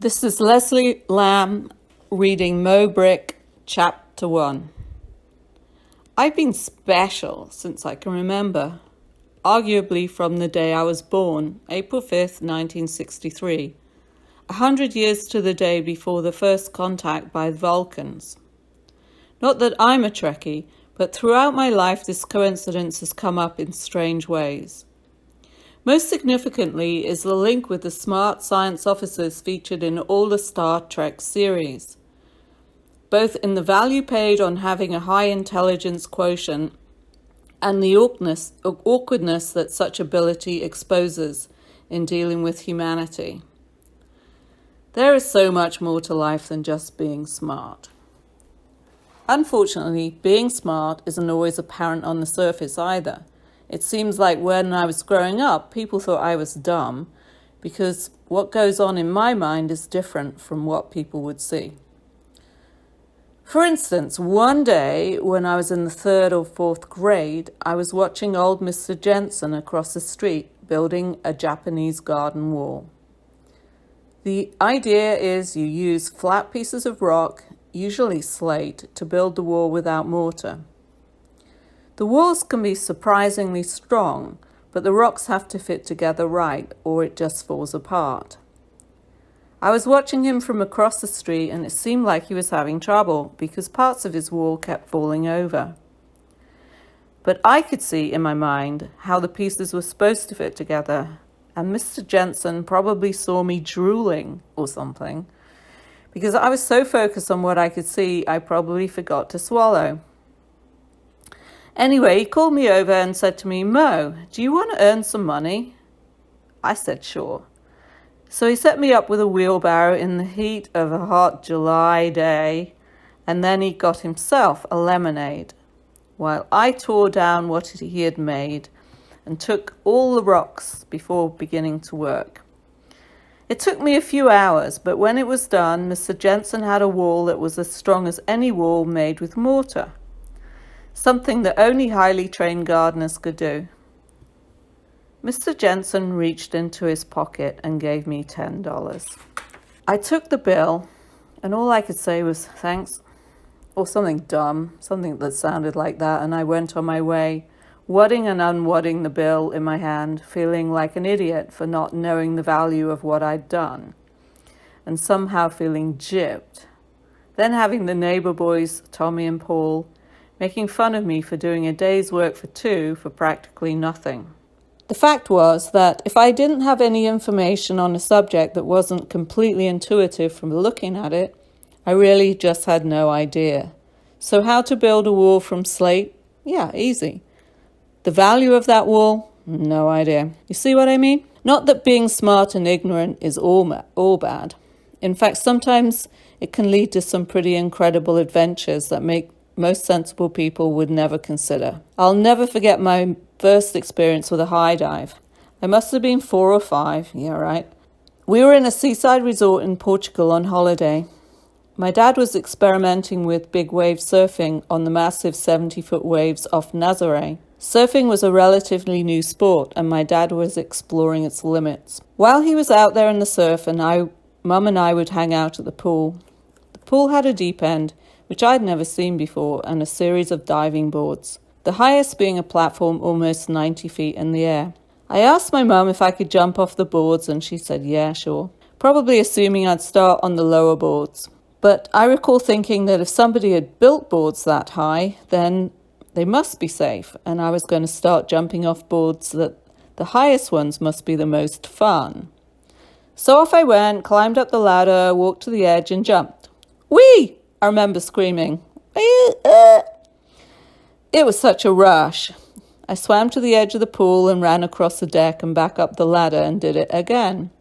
This is Leslie Lamb reading Moe Brick Chapter 1. I've been special since I can remember, arguably from the day I was born, April 5th, 1963, 100 years to the day before the first contact by the Vulcans. Not that I'm a Trekkie, but throughout my life this coincidence has come up in strange ways. Most significantly is the link with the smart science officers featured in all the Star Trek series, both in the value paid on having a high intelligence quotient and the awkwardness that such ability exposes in dealing with humanity. There is so much more to life than just being smart. Unfortunately, being smart isn't always apparent on the surface either. It seems like when I was growing up, people thought I was dumb because what goes on in my mind is different from what people would see. For instance, one day when I was in the 3rd or 4th grade, I was watching old Mr. Jensen across the street building a Japanese garden wall. The idea is you use flat pieces of rock, usually slate, to build the wall without mortar. The walls can be surprisingly strong, but the rocks have to fit together right, or it just falls apart. I was watching him from across the street, and it seemed like he was having trouble because parts of his wall kept falling over. But I could see in my mind how the pieces were supposed to fit together, and Mr. Jensen probably saw me drooling or something, because I was so focused on what I could see, I probably forgot to swallow. Anyway, he called me over and said to me, "Mo, do you want to earn some money?" I said, "Sure." So he set me up with a wheelbarrow in the heat of a hot July day, and then he got himself a lemonade, while I tore down what he had made and took all the rocks before beginning to work. It took me a few hours, but when it was done, Mr. Jensen had a wall that was as strong as any wall made with mortar. Something that only highly trained gardeners could do. Mr. Jensen reached into his pocket and gave me $10. I took the bill, and all I could say was thanks, or something dumb, something that sounded like that, and I went on my way, wadding and unwadding the bill in my hand, feeling like an idiot for not knowing the value of what I'd done, and somehow feeling gypped. Then having the neighbor boys, Tommy and Paul, making fun of me for doing a day's work for two for practically nothing. The fact was that if I didn't have any information on a subject that wasn't completely intuitive from looking at it, I really just had no idea. So how to build a wall from slate? Yeah, easy. The value of that wall? No idea. You see what I mean? Not that being smart and ignorant is all bad. In fact, sometimes it can lead to some pretty incredible adventures that most sensible people would never consider. I'll never forget my first experience with a high dive. I must have been 4 or 5, yeah, right. We were in a seaside resort in Portugal on holiday. My dad was experimenting with big wave surfing on the massive 70-foot waves off Nazaré. Surfing was a relatively new sport, and my dad was exploring its limits. While he was out there in the surf, Mum and I would hang out at the pool. The pool had a deep end, which I'd never seen before, and a series of diving boards, the highest being a platform almost 90 feet in the air. I asked my mum if I could jump off the boards, and she said, yeah, sure, probably assuming I'd start on the lower boards. But I recall thinking that if somebody had built boards that high, then they must be safe, and I was going to start jumping off boards that the highest ones must be the most fun. So off I went, climbed up the ladder, walked to the edge, and jumped. Whee! I remember screaming. It was such a rush. I swam to the edge of the pool and ran across the deck and back up the ladder and did it again.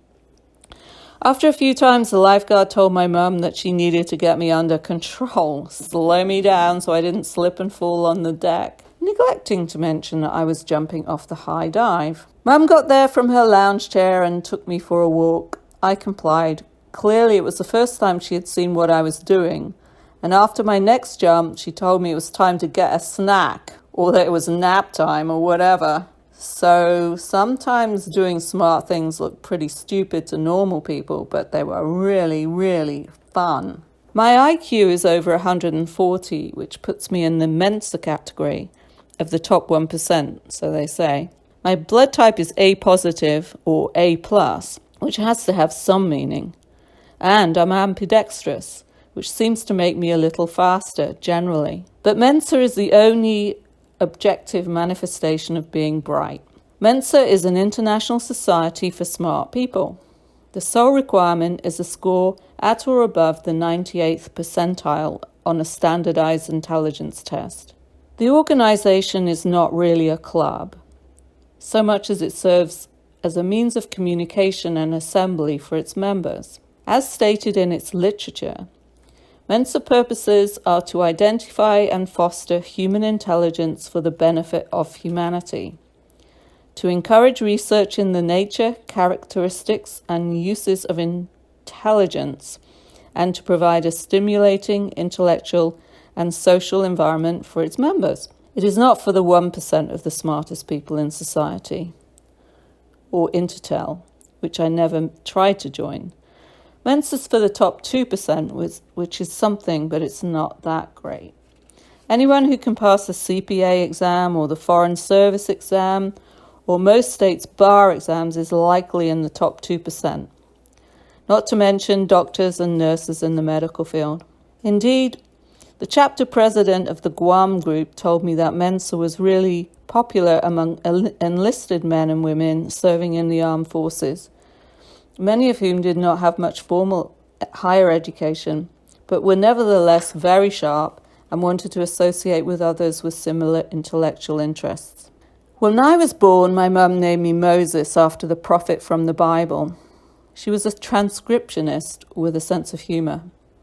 After a few times, the lifeguard told my mum that she needed to get me under control, slow me down so I didn't slip and fall on the deck, neglecting to mention that I was jumping off the high dive. Mum got there from her lounge chair and took me for a walk. I complied. Clearly, it was the first time she had seen what I was doing. And after my next jump, she told me it was time to get a snack, or that it was nap time, or whatever. So sometimes doing smart things look pretty stupid to normal people, but they were really, really fun. My IQ is over 140, which puts me in the Mensa category of the top 1%, so they say. My blood type is A positive or A plus, which has to have some meaning. And I'm ambidextrous, which seems to make me a little faster generally. But Mensa is the only objective manifestation of being bright. Mensa is an international society for smart people. The sole requirement is a score at or above the 98th percentile on a standardized intelligence test. The organization is not really a club, so much as it serves as a means of communication and assembly for its members. As stated in its literature, Mensa purposes are to identify and foster human intelligence for the benefit of humanity, to encourage research in the nature, characteristics, and uses of intelligence, and to provide a stimulating intellectual and social environment for its members. It is not for the 1% of the smartest people in society, or Intertel, which I never tried to join. Mensa's for the top 2%, which is something, but it's not that great. Anyone who can pass the CPA exam or the Foreign Service exam or most states' bar exams is likely in the top 2%, not to mention doctors and nurses in the medical field. Indeed, the chapter president of the Guam group told me that Mensa was really popular among enlisted men and women serving in the armed forces, many of whom did not have much formal higher education, but were nevertheless very sharp and wanted to associate with others with similar intellectual interests. When I was born, my mum named me Moses after the prophet from the Bible. She was a transcriptionist with a sense of humor.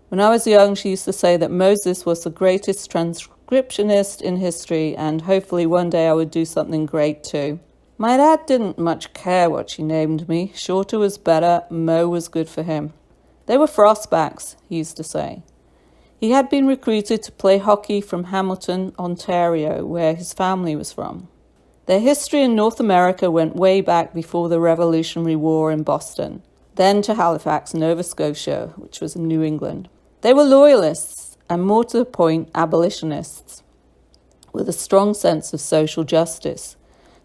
When I was young, she used to say that Moses was the greatest transcriptionist in history, and hopefully one day I would do something great too. My dad didn't much care what she named me. Shorter was better, Moe was good for him. They were frostbacks, he used to say. He had been recruited to play hockey from Hamilton, Ontario, where his family was from. Their history in North America went way back before the Revolutionary War in Boston, then to Halifax, Nova Scotia, which was in New England. They were loyalists, and more to the point, abolitionists, with a strong sense of social justice.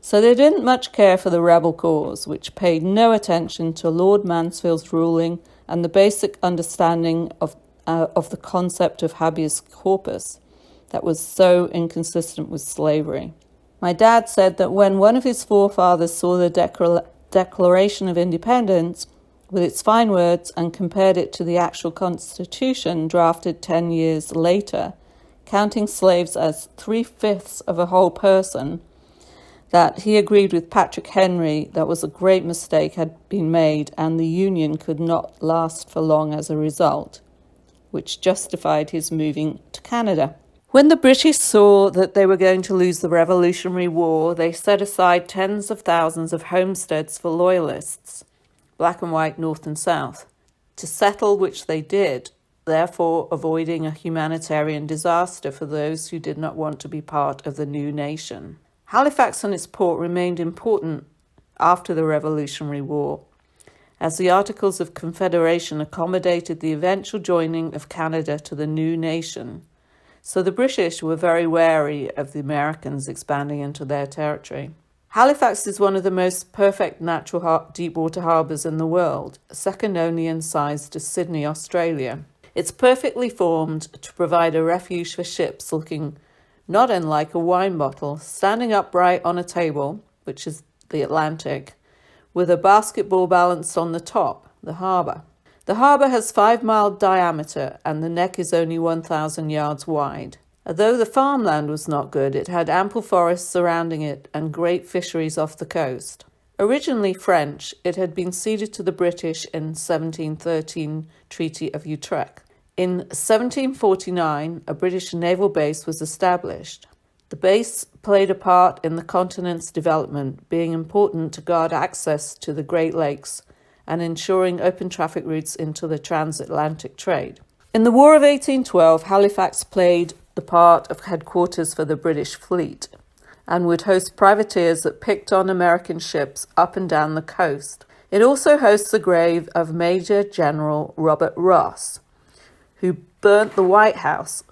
So they didn't much care for the rebel cause, which paid no attention to Lord Mansfield's ruling and the basic understanding of the concept of habeas corpus that was so inconsistent with slavery. My dad said that when one of his forefathers saw the Declaration of Independence with its fine words and compared it to the actual Constitution drafted 10 years later, counting slaves as 3/5 of a whole person, that he agreed with Patrick Henry that was a great mistake had been made and the Union could not last for long as a result, which justified his moving to Canada. When the British saw that they were going to lose the Revolutionary War, they set aside tens of thousands of homesteads for loyalists, black and white, north and south, to settle, which they did, therefore avoiding a humanitarian disaster for those who did not want to be part of the new nation. Halifax and its port remained important after the Revolutionary War, as the Articles of Confederation accommodated the eventual joining of Canada to the new nation. So the British were very wary of the Americans expanding into their territory. Halifax is one of the most perfect natural deep-water harbours in the world, second only in size to Sydney, Australia. It's perfectly formed to provide a refuge for ships looking not unlike a wine bottle, standing upright on a table, which is the Atlantic, with a basketball balanced on the top, the harbour. The harbour has 5-mile diameter and the neck is only 1,000 yards wide. Although the farmland was not good, it had ample forests surrounding it and great fisheries off the coast. Originally French, it had been ceded to the British in 1713 Treaty of Utrecht. In 1749, a British naval base was established. The base played a part in the continent's development, being important to guard access to the Great Lakes and ensuring open traffic routes into the transatlantic trade. In the War of 1812, Halifax played the part of headquarters for the British fleet, and would host privateers that picked on American ships up and down the coast. It also hosts the grave of Major General Robert Ross, who burnt the White House,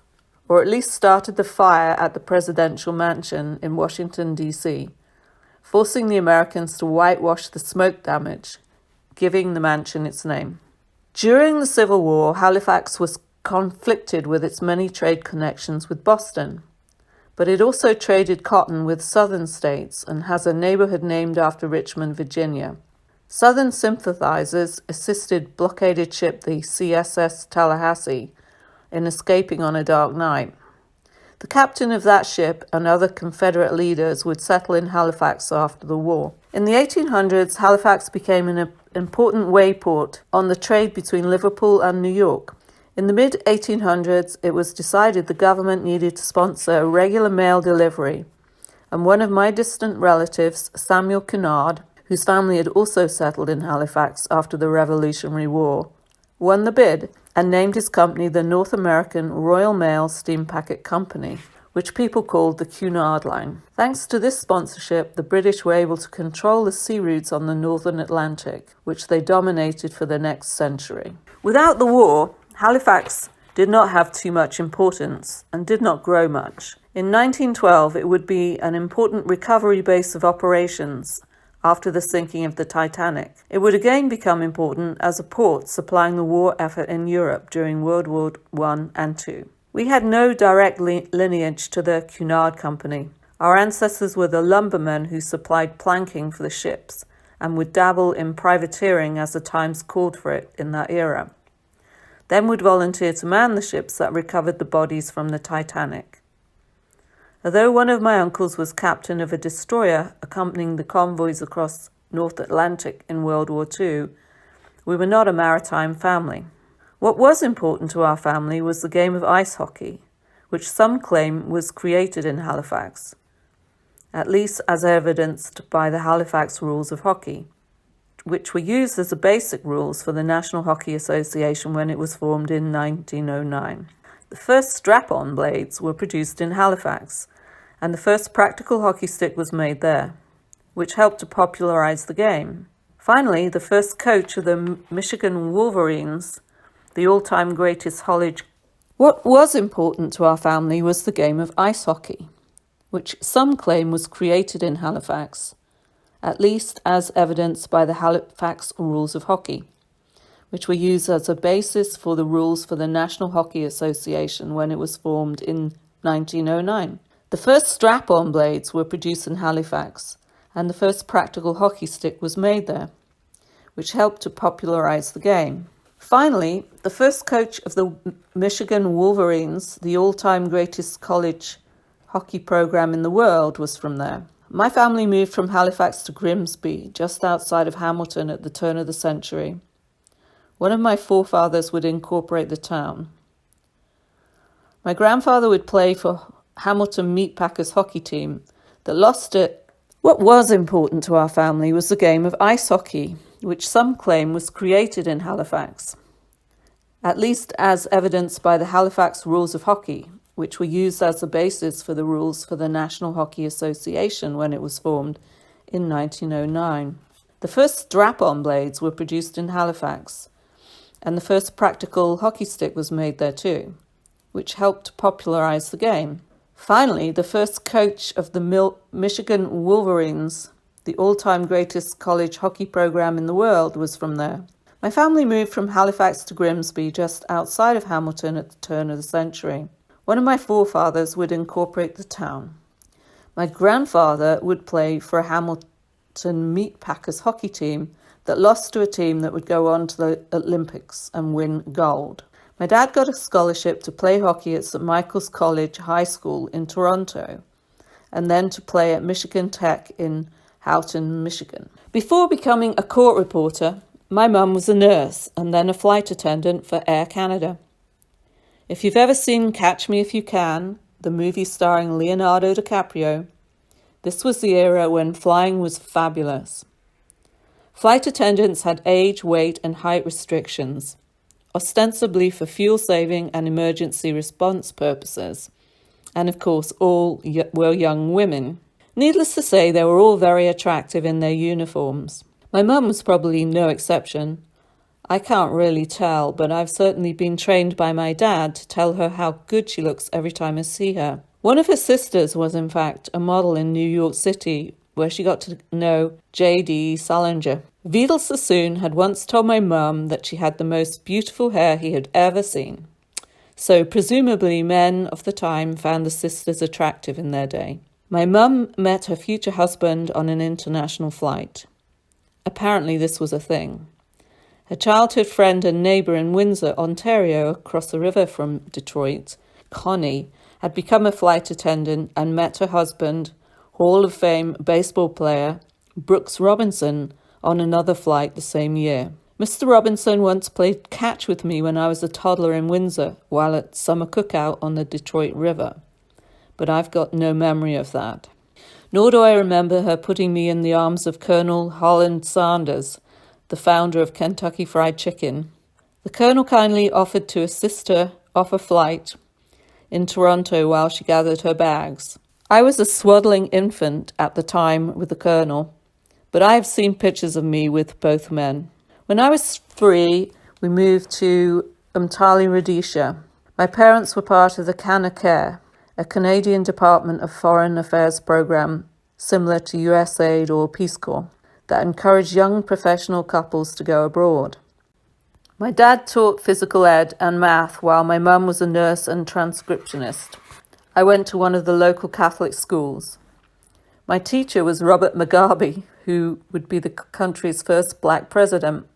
or at least started the fire at the presidential mansion in Washington, D.C., forcing the Americans to whitewash the smoke damage, giving the mansion its name. During the Civil War, Halifax was conflicted with its many trade connections with Boston, but it also traded cotton with southern states and has a neighborhood named after Richmond, Virginia. Southern sympathizers assisted blockaded ship the CSS Tallahassee in escaping on a dark night. The captain of that ship and other Confederate leaders would settle in Halifax after the war. In the 1800s, Halifax became an important wayport on the trade between Liverpool and New York. In the mid-1800s, it was decided the government needed to sponsor a regular mail delivery, and one of my distant relatives, Samuel Cunard, whose family had also settled in Halifax after the Revolutionary War, won the bid and named his company the North American Royal Mail Steam Packet Company, which people called the Cunard Line. Thanks to this sponsorship, the British were able to control the sea routes on the Northern Atlantic, which they dominated for the next century. Without the war, Halifax did not have too much importance and did not grow much. In 1912, it would be an important recovery base of operations after the sinking of the Titanic. It would again become important as a port supplying the war effort in Europe during World War I and II. We had no direct lineage to the Cunard Company. Our ancestors were the lumbermen who supplied planking for the ships and would dabble in privateering as the times called for it in that era. Then would volunteer to man the ships that recovered the bodies from the Titanic. Although one of my uncles was captain of a destroyer accompanying the convoys across North Atlantic in World War II, we were not a maritime family. What was important to our family was the game of ice hockey, which some claim was created in Halifax, at least as evidenced by the Halifax rules of hockey, which were used as the basic rules for the National Hockey Association when it was formed in 1909. The first strap-on blades were produced in Halifax, and the first practical hockey stick was made there, which helped to popularize the game. Finally, the first coach of the Michigan Wolverines, the all-time greatest college. What was important to our family was the game of ice hockey, which some claim was created in Halifax, at least as evidenced by the Halifax rules of hockey, which were used as a basis for the rules for the National Hockey Association when it was formed in 1909. The first strap-on blades were produced in Halifax, and the first practical hockey stick was made there, which helped to popularize the game. Finally, the first coach of the Michigan Wolverines, the all-time greatest college hockey program in the world, was from there. My family moved from Halifax to Grimsby, just outside of Hamilton at the turn of the century. One of my forefathers would incorporate the town. My grandfather would play for Hamilton Meatpackers hockey team that lost it. What was important to our family was the game of ice hockey, which some claim was created in Halifax, at least as evidenced by the Halifax rules of hockey, which were used as the basis for the rules for the National Hockey Association when it was formed in 1909. The first strap-on blades were produced in Halifax, and the first practical hockey stick was made there too, which helped to popularize the game. Finally, the first coach of the Michigan Wolverines, the all-time greatest college hockey program in the world, was from there. My family moved from Halifax to Grimsby, just outside of Hamilton at the turn of the century. One of my forefathers would incorporate the town. My grandfather would play for a Hamilton Meatpackers hockey team that lost to a team that would go on to the Olympics and win gold. My dad got a scholarship to play hockey at St. Michael's College High School in Toronto, and then to play at Michigan Tech in Houghton, Michigan. Before becoming a court reporter, my mum was a nurse and then a flight attendant for Air Canada. If you've ever seen Catch Me If You Can, the movie starring Leonardo DiCaprio, this was the era when flying was fabulous. Flight attendants had age, weight, and height restrictions, ostensibly for fuel saving and emergency response purposes, and of course all were young women. Needless to say, they were all very attractive in their uniforms. My mum was probably no exception. I can't really tell, but I've certainly been trained by my dad to tell her how good she looks every time I see her. One of her sisters was, in fact, a model in New York City, where she got to know J.D. Salinger. Vidal Sassoon had once told my mum that she had the most beautiful hair he had ever seen. So presumably men of the time found the sisters attractive in their day. My mum met her future husband on an international flight. Apparently this was a thing. Her childhood friend and neighbour in Windsor, Ontario, across the river from Detroit, Connie, had become a flight attendant and met her husband, Hall of Fame baseball player Brooks Robinson, on another flight the same year. Mr. Robinson once played catch with me when I was a toddler in Windsor while at summer cookout on the Detroit River, but I've got no memory of that. Nor do I remember her putting me in the arms of Colonel Holland Sanders, the founder of Kentucky Fried Chicken. The Colonel kindly offered to assist her off a flight in Toronto while she gathered her bags. I was a swaddling infant at the time with the Colonel, but I have seen pictures of me with both men. When I was 3, we moved to Rhodesia. My parents were part of the Canada, a Canadian Department of Foreign Affairs program similar to USAID or Peace Corps, that encouraged young professional couples to go abroad. My dad taught physical ed and math while my mum was a nurse and transcriptionist. I went to one of the local Catholic schools. My teacher was Robert Mugabe, who would be the country's first black president.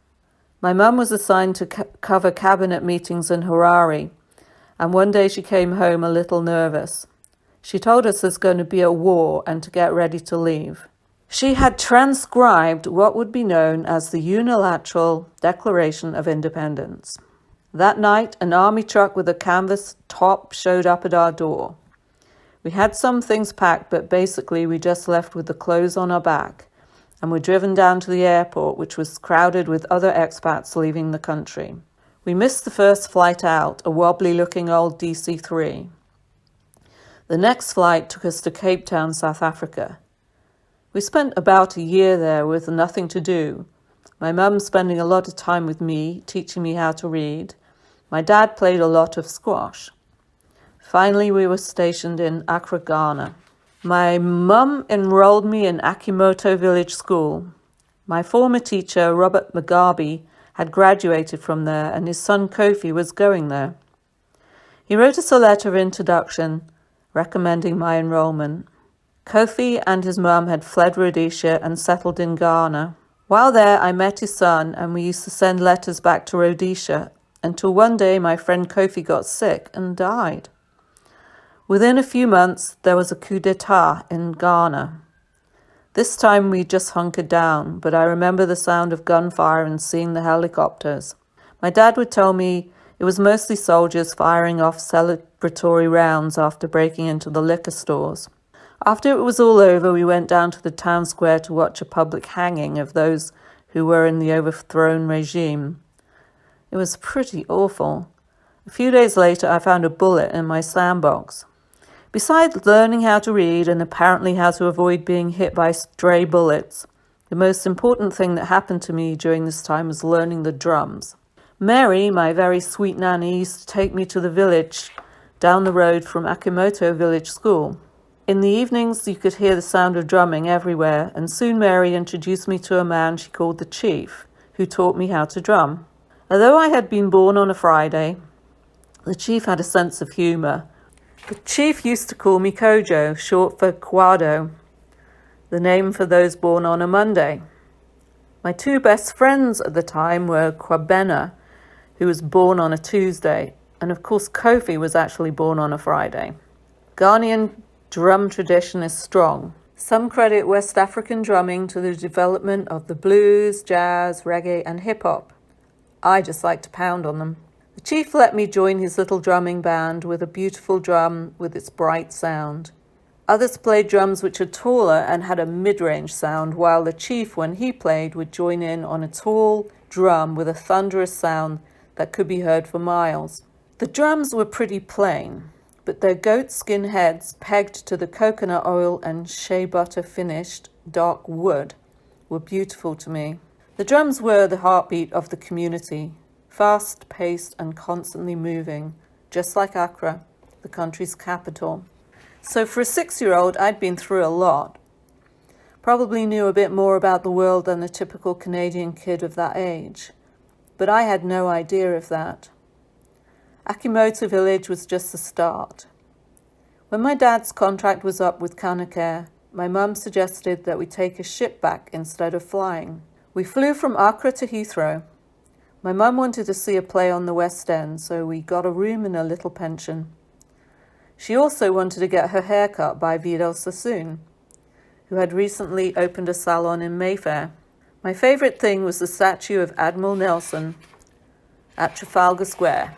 My mum was assigned to cover cabinet meetings in Harare, and one day she came home a little nervous. She told us there's going to be a war and to get ready to leave. She had transcribed what would be known as the Unilateral Declaration of Independence. That night, an army truck with a canvas top showed up at our door. We had some things packed, but basically we just left with the clothes on our back and were driven down to the airport, which was crowded with other expats leaving the country. We missed the first flight out, a wobbly-looking old DC-3. The next flight took us to Cape Town, South Africa. We spent about a year there with nothing to do. My mum spending a lot of time with me, teaching me how to read. My dad played a lot of squash. Finally, we were stationed in Accra, Ghana. My mum enrolled me in Akimoto Village School. My former teacher, Robert Mugabe, had graduated from there, and his son Kofi was going there. He wrote us a letter of introduction recommending my enrollment. Kofi and his mum had fled Rhodesia and settled in Ghana. While there, I met his son, and we used to send letters back to Rhodesia, until one day my friend Kofi got sick and died. Within a few months, there was a coup d'etat in Ghana. This time we just hunkered down, but I remember the sound of gunfire and seeing the helicopters. My dad would tell me it was mostly soldiers firing off celebratory rounds after breaking into the liquor stores. After it was all over, we went down to the town square to watch a public hanging of those who were in the overthrown regime. It was pretty awful. A few days later, I found a bullet in my sandbox. Besides learning how to read and apparently how to avoid being hit by stray bullets, the most important thing that happened to me during this time was learning the drums. Mary, my very sweet nanny, used to take me to the village down the road from Akimoto Village School. In the evenings, you could hear the sound of drumming everywhere, and soon Mary introduced me to a man she called the Chief, who taught me how to drum. Although I had been born on a Friday, the Chief had a sense of humour. The Chief used to call me Kojo, short for Kwado, the name for those born on a Monday. My two best friends at the time were Kwabena, who was born on a Tuesday, and of course Kofi was actually born on a Friday. Ghanaian drum tradition is strong. Some credit West African drumming to the development of the blues, jazz, reggae, and hip-hop. I just like to pound on them. The Chief let me join his little drumming band with a beautiful drum with its bright sound. Others played drums which are taller and had a mid-range sound, while the Chief, when he played, would join in on a tall drum with a thunderous sound that could be heard for miles. The drums were pretty plain. but their goatskin heads pegged to the coconut oil and shea butter finished dark wood were beautiful to me. The drums were the heartbeat of the community, fast-paced and constantly moving, just like Accra, the country's capital. So for a 6-year-old, I'd been through a lot. Probably knew a bit more about the world than the typical Canadian kid of that age. But I had no idea of that. Akimoto Village was just the start. When my dad's contract was up with Canacare, my mum suggested that we take a ship back instead of flying. We flew from Accra to Heathrow. My mum wanted to see a play on the West End, so we got a room in a little pension. She also wanted to get her hair cut by Vidal Sassoon, who had recently opened a salon in Mayfair. My favourite thing was the statue of Admiral Nelson at Trafalgar Square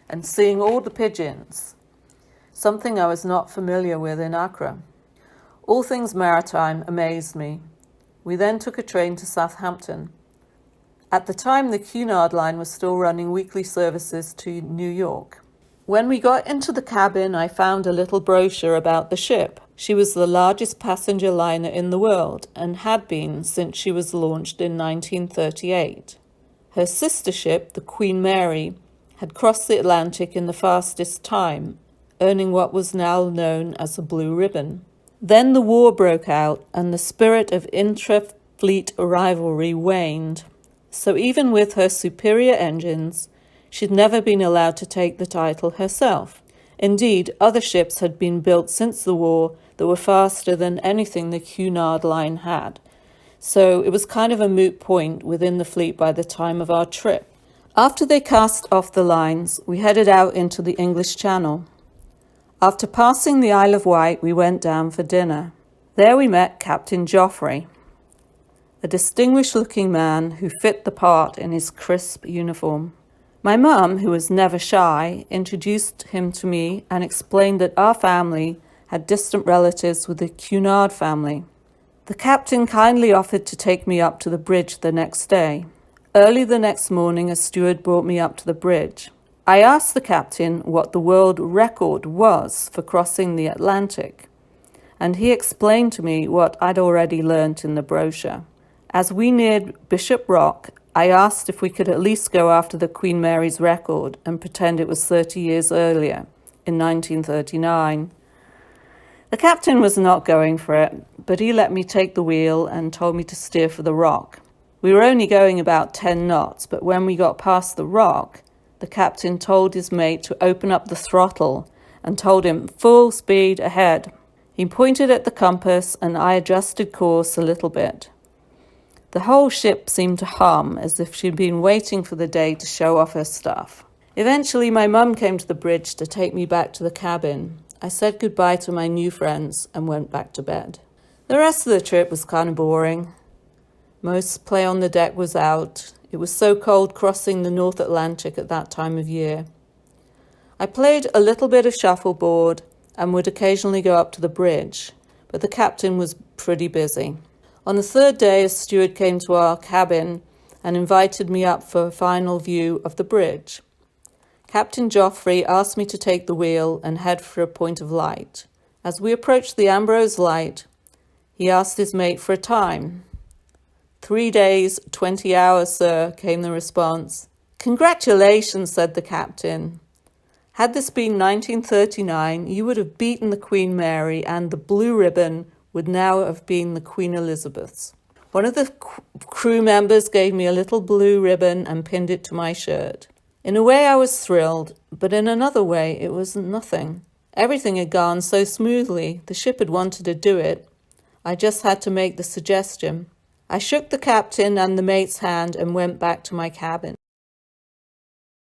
and seeing all the pigeons, something I was not familiar with in Accra. All things maritime amazed me. We then took a train to Southampton. At the time, the Cunard line was still running weekly services to New York. When we got into the cabin, I found a little brochure about the ship. She was the largest passenger liner in the world and had been since she was launched in 1938. Her sister ship, the Queen Mary, had crossed the Atlantic in the fastest time, earning what was now known as the Blue Riband. Then the war broke out and the spirit of intra-fleet rivalry waned. So even with her superior engines, she'd never been allowed to take the title herself. Indeed, other ships had been built since the war that were faster than anything the Cunard line had. So it was kind of a moot point within the fleet by the time of our trip. After they cast off the lines, we headed out into the English Channel. After passing the Isle of Wight, we went down for dinner. There we met Captain Joffrey, a distinguished-looking man who fit the part in his crisp uniform. My mum, who was never shy, introduced him to me and explained that our family had distant relatives with the Cunard family. The captain kindly offered to take me up to the bridge the next day. Early the next morning, a steward brought me up to the bridge. I asked the captain what the world record was for crossing the Atlantic, and he explained to me what I'd already learnt in the brochure. As we neared Bishop Rock, I asked if we could at least go after the Queen Mary's record and pretend it was 30 years earlier, in 1939. The captain was not going for it, but he let me take the wheel and told me to steer for the rock. We were only going about 10 knots, but when we got past the rock, the captain told his mate to open up the throttle and told him full speed ahead. He pointed at the compass and I adjusted course a little bit. The whole ship seemed to hum as if she'd been waiting for the day to show off her stuff. Eventually my mum came to the bridge to take me back to the cabin. I said goodbye to my new friends and went back to bed. The rest of the trip was kind of boring. Most play on the deck was out. It was so cold crossing the North Atlantic at that time of year. I played a little bit of shuffleboard and would occasionally go up to the bridge, but the captain was pretty busy. On the third day, a steward came to our cabin and invited me up for a final view of the bridge. Captain Joffrey asked me to take the wheel and head for a point of light. As we approached the Ambrose Light, he asked his mate for a time. 3 days, 20 hours, sir, came the response. Congratulations, said the captain. Had this been 1939, you would have beaten the Queen Mary and the Blue Riband would now have been the Queen Elizabeth's. One of the crew members gave me a little blue ribbon and pinned it to my shirt. In a way I was thrilled, but in another way it was nothing. Everything had gone so smoothly, the ship had wanted to do it. I just had to make the suggestion. I shook the captain and the mate's hand and went back to my cabin.